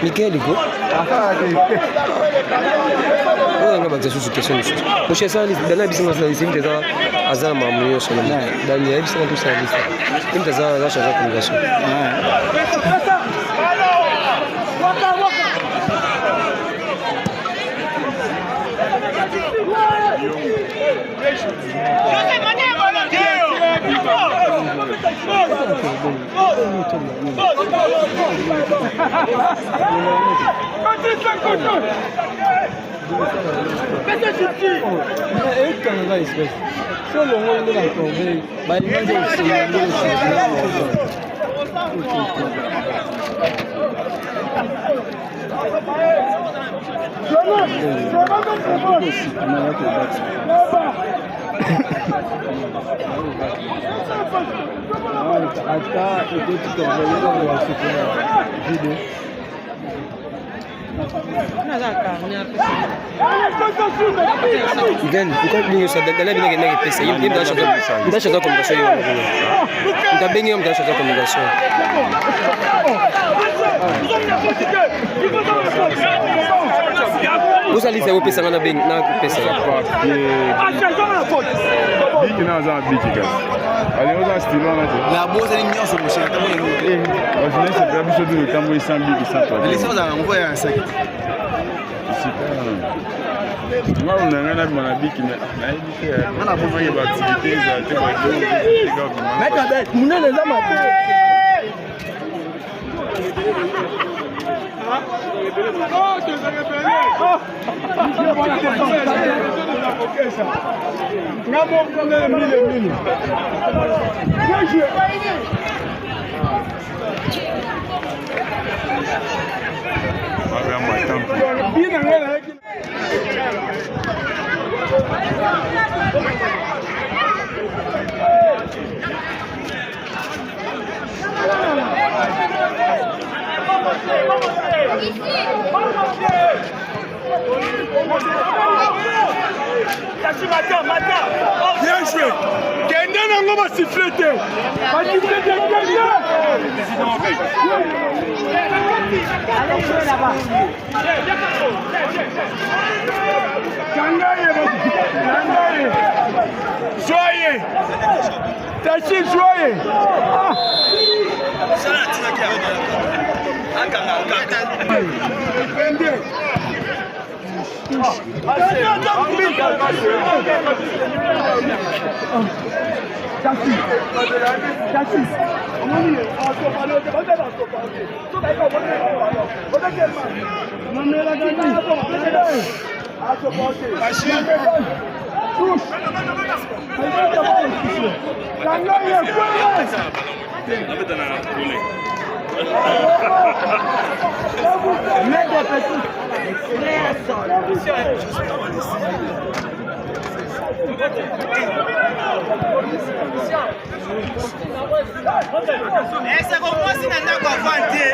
Michael Go. On a bakza sous question de Moi je sais dans la business là ici déjà azar mamuyo sur dans les business tout ça ici. Une des la charge de communication. Then, pourquoi vous ça dans la vie n'est pas passé? Il y a des choses de communication. Il y a bien des choses de communication. Vous allez vous passer na bien na passer. Big na za big guys. Allez on va style là. La bosse est ignorante sur le chien. On se laisse faire biso de temps où il s'en big ça pas. Les choses on voit un sac. Moi on a rien à mon habit qui m'a invité. On a besoin de activités ça te va. Mec avec, on est les hommes. Bien joué. Quelqu'un n'a pas sifflé. Allez jouer là-bas. Joyeux. Tachis joyeux. Essa como assim não com a fonte.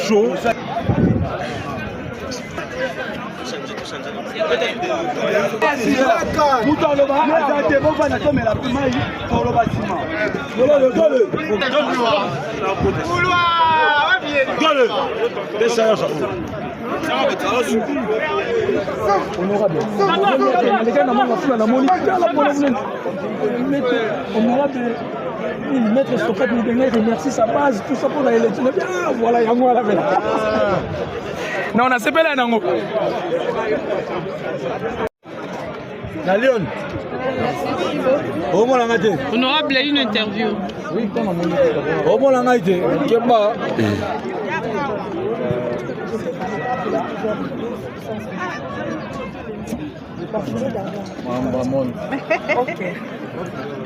Chaud. Il mettre Stockade Moudenga remercie sa base, tout ça pour la élection. Ah, voilà, il y a moi là. Non, on a CPL à Nango. La Lyon. Honorable, une interview. Oui, comment on dit? Bon, la naïté, Kemba.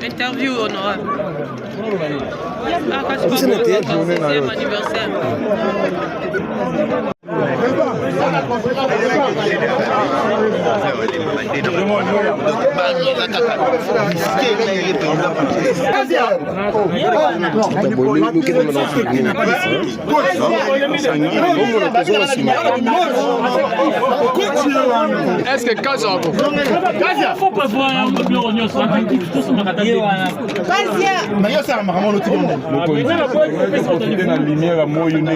Interview honorable. Ah, quand tu vas pour ton 6e anniversaire. Est-ce que Kaza faut pas voir un peu de tout ça m'a attaqué. la lumière à moi une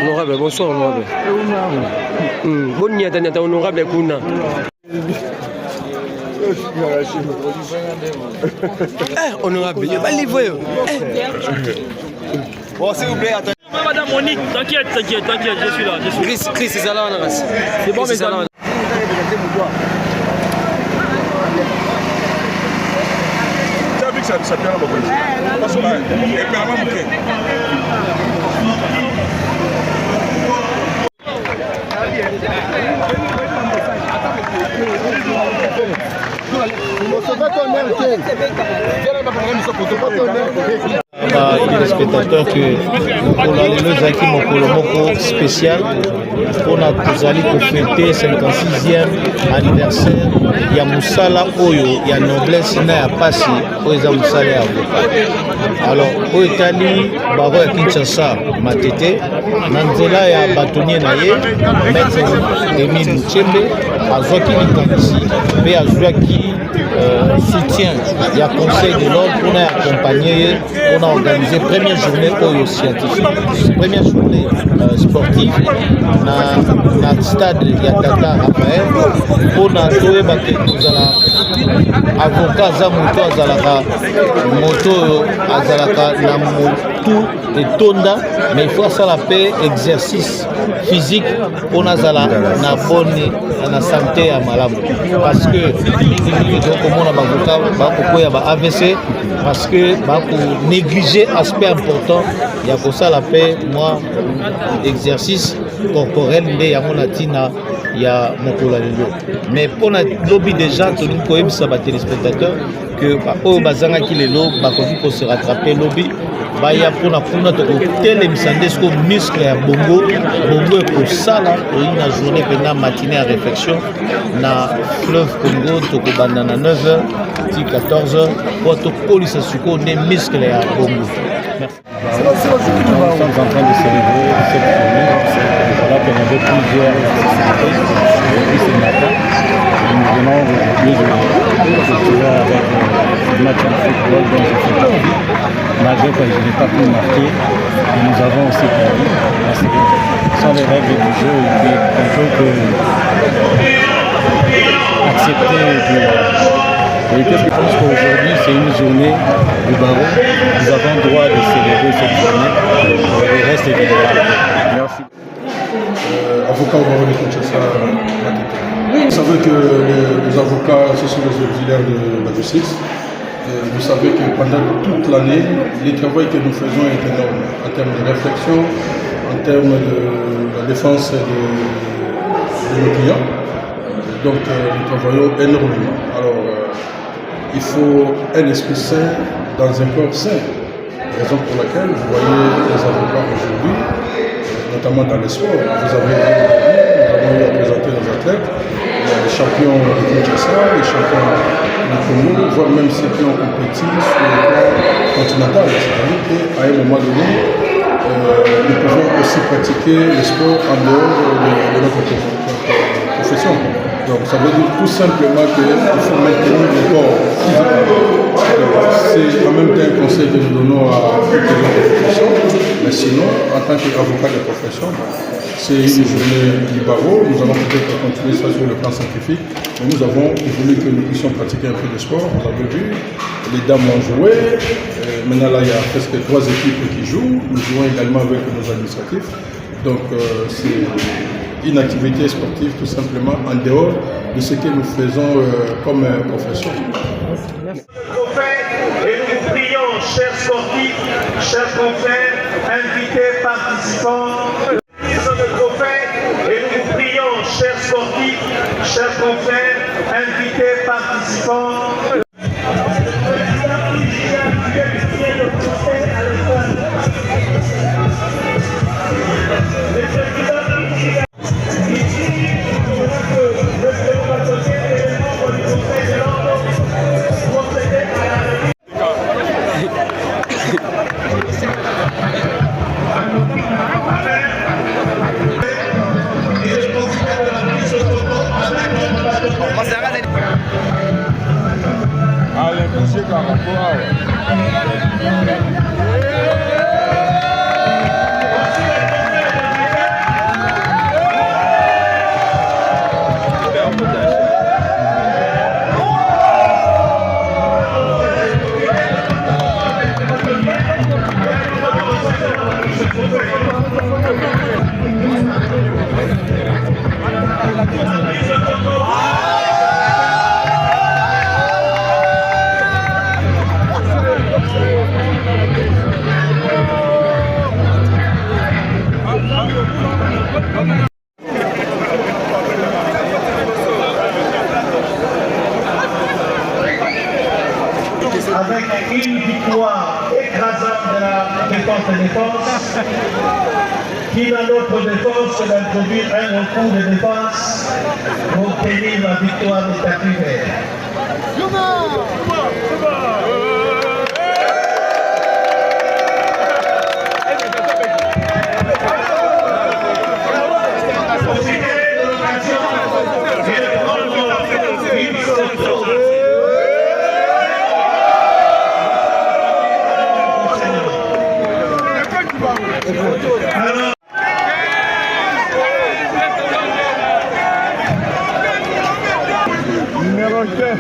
Honorable, bonsoir honorable. Bonne nuit à honorable Kuna. Honorable, il va livrer. Bon, s'il vous plaît, attendez. Madame Monique, t'inquiète, je suis là. Chris, c'est ça là, c'est bon, mais ça là. Les spectateurs que pour la Zaki Mokolomoko spécial pour fêter 56e anniversaire ya Moussala Oyo ya noblesse na ya pasi oyo Moussala ya avocat. Alors oyo etali baro ya Kinshasa matete na nzela ya batonnier na ye maître Emile Muchembe azwaki likamisi mpe azwaki soutien ya conseil de l'ordre pour accompagner on a organisé première journée oyo scientifique, première journée sportive na stade ya Tata Raphaël pour na toyeba ke kozala avocat aza moto azalaka moto azalaka na motu etonda mais il faut asala mpe exercice physique pour nazala na bonne na santé ya malamu parce que okomona bavocat bakokoya ba AVC parce que bako négliger aspect important ya kosala mpe mwa exercice corporel nde yango na ntina ya mokolo lelo mais mpona lobi déjà tolingi koyebisa batelespectateur que oyo bazangaki lelo bakoki kose rattrape lobi baya mpona kuna tokotelemisa nde siko muscle ya bongo ekosala oyi na journée mpena matinée ya réflexion na fleuve Congo tokobanda na 9h ti 14h po tokolisa sikoyo nde muscle ya bongo. Nous sommes en train de célébrer cette journée. Voilà qu'on avait plusieurs activités depuis ce matin. Nous venons aujourd'hui de jouer avec le match de football dont je fais partie. Malgré que je n'ai pas pu marquer, et nous avons aussi perdu. Ce sont les règles du jeu et puis on peut que accepter de... Et qu'est-ce que je pense qu'aujourd'hui c'est une journée du barreau. Nous avons le droit de célébrer cette journée. Le reste est évidemment. Merci. Avocat au barreau de Kinshasa, vous savez que les avocats, ce sont les auxiliaires de la justice. Vous savez que pendant toute l'année, le travail que nous faisons est énorme en termes de réflexion, en termes de la défense de nos clients. Donc nous travaillons énormément. Alors il faut un esprit sain dans un corps sain. Raison pour laquelle vous voyez les avocats aujourd'hui, notamment dans les sports. Nous avons eu à présenter nos athlètes, les champions de Kinshasa, les champions du Congo, voire même ceux qui ont compéti sur le plan continental. C'est-à-dire qu'à un moment donné, nous pouvons aussi pratiquer le sport en dehors de notre profession. Donc ça veut dire tout simplement qu'il faut maintenir le corps physiquement. C'est en même temps un conseil que nous donnons à toutes les autres professions. Mais sinon, en tant qu'avocat de profession, c'est une journée du barreau. Nous allons peut-être continuer ça sur le plan scientifique. Mais nous avons voulu que nous puissions pratiquer un peu de sport. Vous avez vu, les dames ont joué. Maintenant, là, il y a presque 3 équipes qui jouent. Nous jouons également avec nos administratifs. Donc, c'est une activité sportive tout simplement en dehors de ce que nous faisons comme profession. Et nous vous prions, chers sportifs, chers confrères, invités, participants, le trophée. Et nous vous prions, chers sportifs, chers confrères, invités, participants. Avec une victoire écrasante de la défense, qui dans notre défense d'introduire un recours de défense pour obtenir la victoire du tapis vert.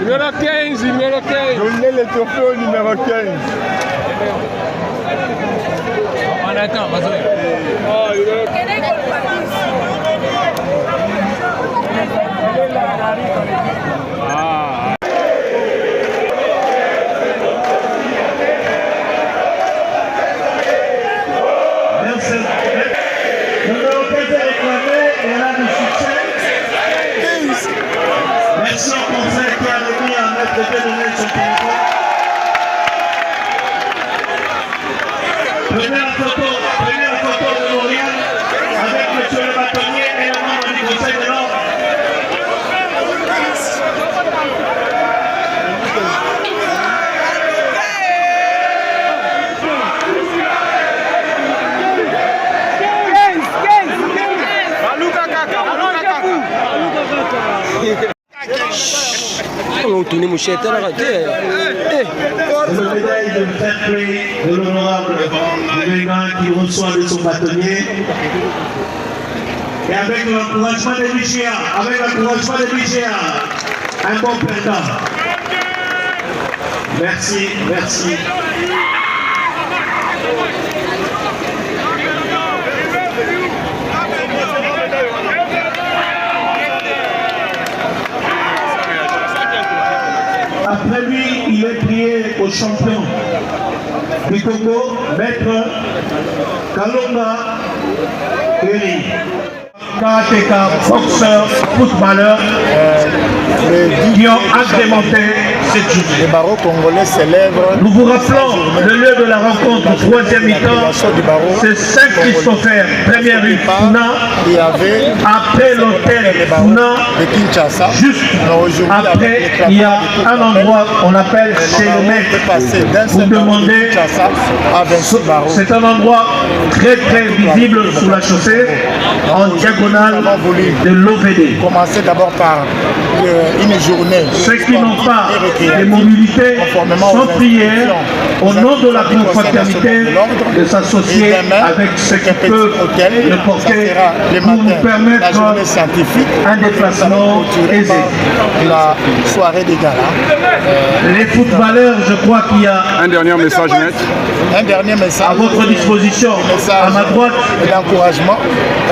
Numéro 15, numéro 15. Donnez le trophée au numéro 15. On attend, vas-y. Merci. Numéro 15 est réclamé et là du succès. Merci au conseil qui a remis à mettre de donner son téléphone. Première photo de Montréal avec M. le bâtonnier et le membre du conseil de l'ordre. On tourne mon chien, t'as raté. Le médaille de fair play de l'honorable Végan qui reçoit de son bâtonnier. Et avec l'encouragement de l'IGA, un bon perdant. Merci, merci. Après lui, il est prié champion du Congo, Maître Kalonga Eri. Karateka, boxeur, footballeur qui ont agrémenté cette journée. Les barreaux congolais célèbrent. Nous vous rappelons le lieu de la rencontre du troisième mi-temps. C'est Saint-Christopher, première rue Funa, après l'hôtel Funa, de Kinshasa. Juste après, il y a un endroit qu'on appelle chez le maître. Vous demandez, c'est un endroit très très visible sous la chaussée, en diagonale de l'OVD. Commencez d'abord par une journée. Ceux qui n'ont pas de mobilité sans prière, au nom de la confraternité, de s'associer avec ceux qui peuvent le porter pour nous permettre un déplacement aisé. La soirée des galas. Les footballeurs, je crois qu'il y a un dernier message net. Un dernier message à votre disposition, à ma droite, l'encouragement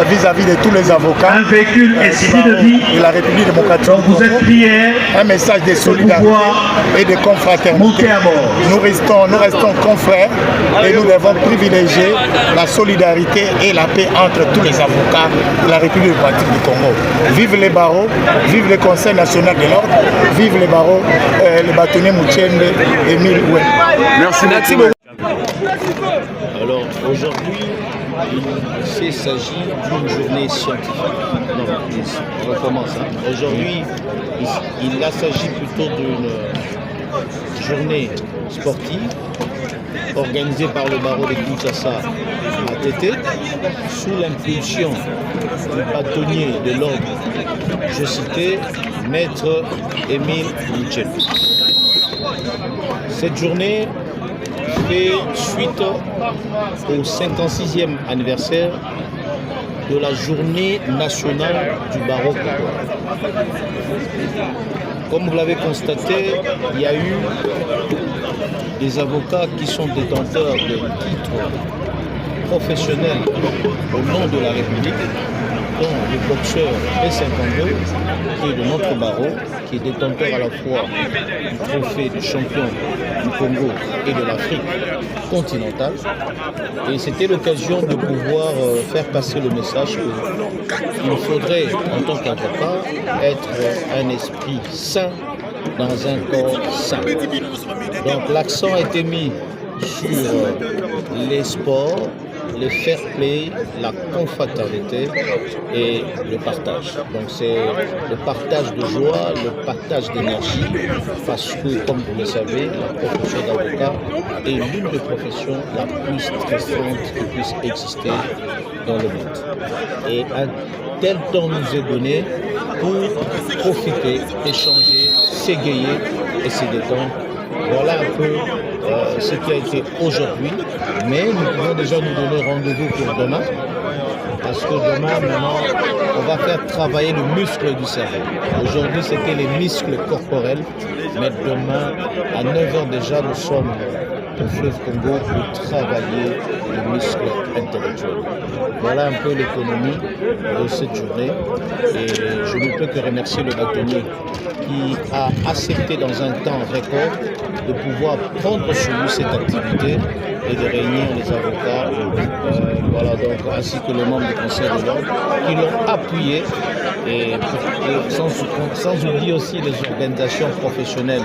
vis-à-vis de tous les avocats. Un véhicule SID de vie de la République démocratique. Donc vous êtes priés. Un message de solidarité et de confraternité. Nous restons confrères et nous devons privilégier la solidarité et la paix entre tous les avocats de la République démocratique du Congo. Vive les barreaux, vive le Conseil national de l'ordre, vive les barreaux, le bâtonnier Mouchembe et Emile Oué. Merci beaucoup. Alors aujourd'hui, il s'agit d'une journée scientifique. Non, on recommence. Aujourd'hui, il s'agit plutôt d'une journée sportive organisée par le barreau de Kinshasa à Tété sous l'impulsion du bâtonnier de l'ordre, je citais, Maître Emile Mouchembe. Cette journée fait suite au 56e anniversaire de la journée nationale du barreau congolais. Comme vous l'avez constaté, il y a eu des avocats qui sont détenteurs de titres professionnels au nom de la République, dont le boxeur B52, qui est de notre barreau, qui est détenteur à la fois du trophée de champion du Congo et de l'Afrique continentale. Et c'était l'occasion de pouvoir faire passer le message qu'il faudrait, en tant qu'avocat, être un esprit sain dans un corps sain. Donc l'accent a été mis sur les sports, le fair play, la confraternité et le partage. Donc c'est le partage de joie, le partage d'énergie, parce que, comme vous le savez, la profession d'avocat est l'une des professions la plus stressante qui puisse exister dans le monde. Et un tel temps nous est donné pour profiter, échanger, s'égayer et se détendre. Voilà un peu ce qui a été aujourd'hui, mais nous pouvons déjà nous donner rendez-vous pour demain, parce que demain, maintenant, on va faire travailler le muscle du cerveau. Aujourd'hui, c'était les muscles corporels, mais demain, à 9h déjà, nous sommes au fleuve Congo pour travailler le muscle intellectuel. Voilà un peu l'économie de cette journée, et je ne peux que remercier le bâtonnier qui a accepté dans un temps record de pouvoir prendre sur lui cette activité et de réunir les avocats, voilà, donc, ainsi que les membres du Conseil de l'ordre qui l'ont appuyé, et sans oublier aussi les organisations professionnelles,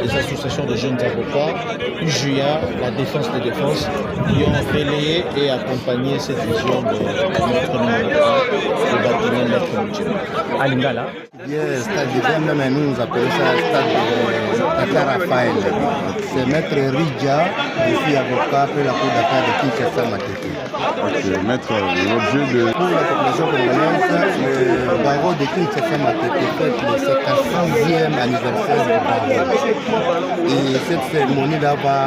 les associations de jeunes avocats, UJA, la Défense des Défenses, qui ont relayé et accompagné cette vision de notre numéro 1, le bâtonnier Maître Mouchembe. À Lingala. Stade de même nous appelons ça stade de Tata Raphaël. C'est Maître Ridja, ici avocat pour la Cour d'appel de Kinshasa Matete. Ok, Maître, l'objet de... Pour la population congolaise, le barreau de Kinshasa Matete fête le 56e anniversaire du barreau. Et cette cérémonie-là va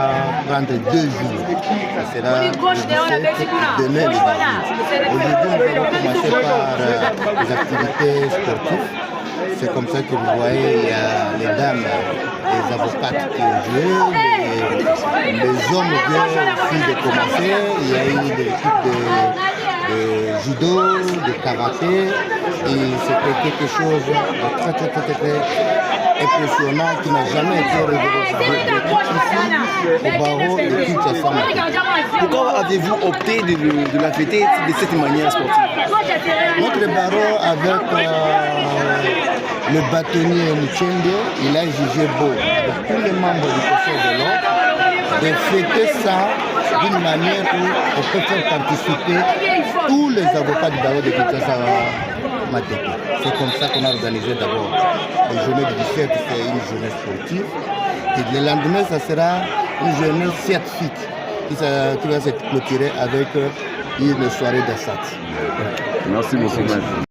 prendre 2 jours. Ça sera le 17 demain le barreau. Aujourd'hui, nous allons commencer par les activités sportives. C'est comme ça que vous voyez, il y a les dames, les avocates qui ont joué, les hommes viennent aussi de commencer. Il y a eu des équipes de judo, de karaté, et c'était quelque chose de très impressionnant qui n'a jamais été réalisé au barreau de Kinshasa. Pourquoi avez-vous opté de la fêter de cette manière sportive? Notre barreau avec le bâtonnier Muchende, il a jugé beau de tous les membres du Conseil de l'ordre de fêter ça d'une manière où on peut faire participer tous les avocats du barreau de Kinshasa. C'est comme ça qu'on a organisé d'abord. La journée du 17, c'est une journée sportive. Et le lendemain, ça sera une journée scientifique qui va se clôturer avec une soirée d'Assad. Merci beaucoup, maître.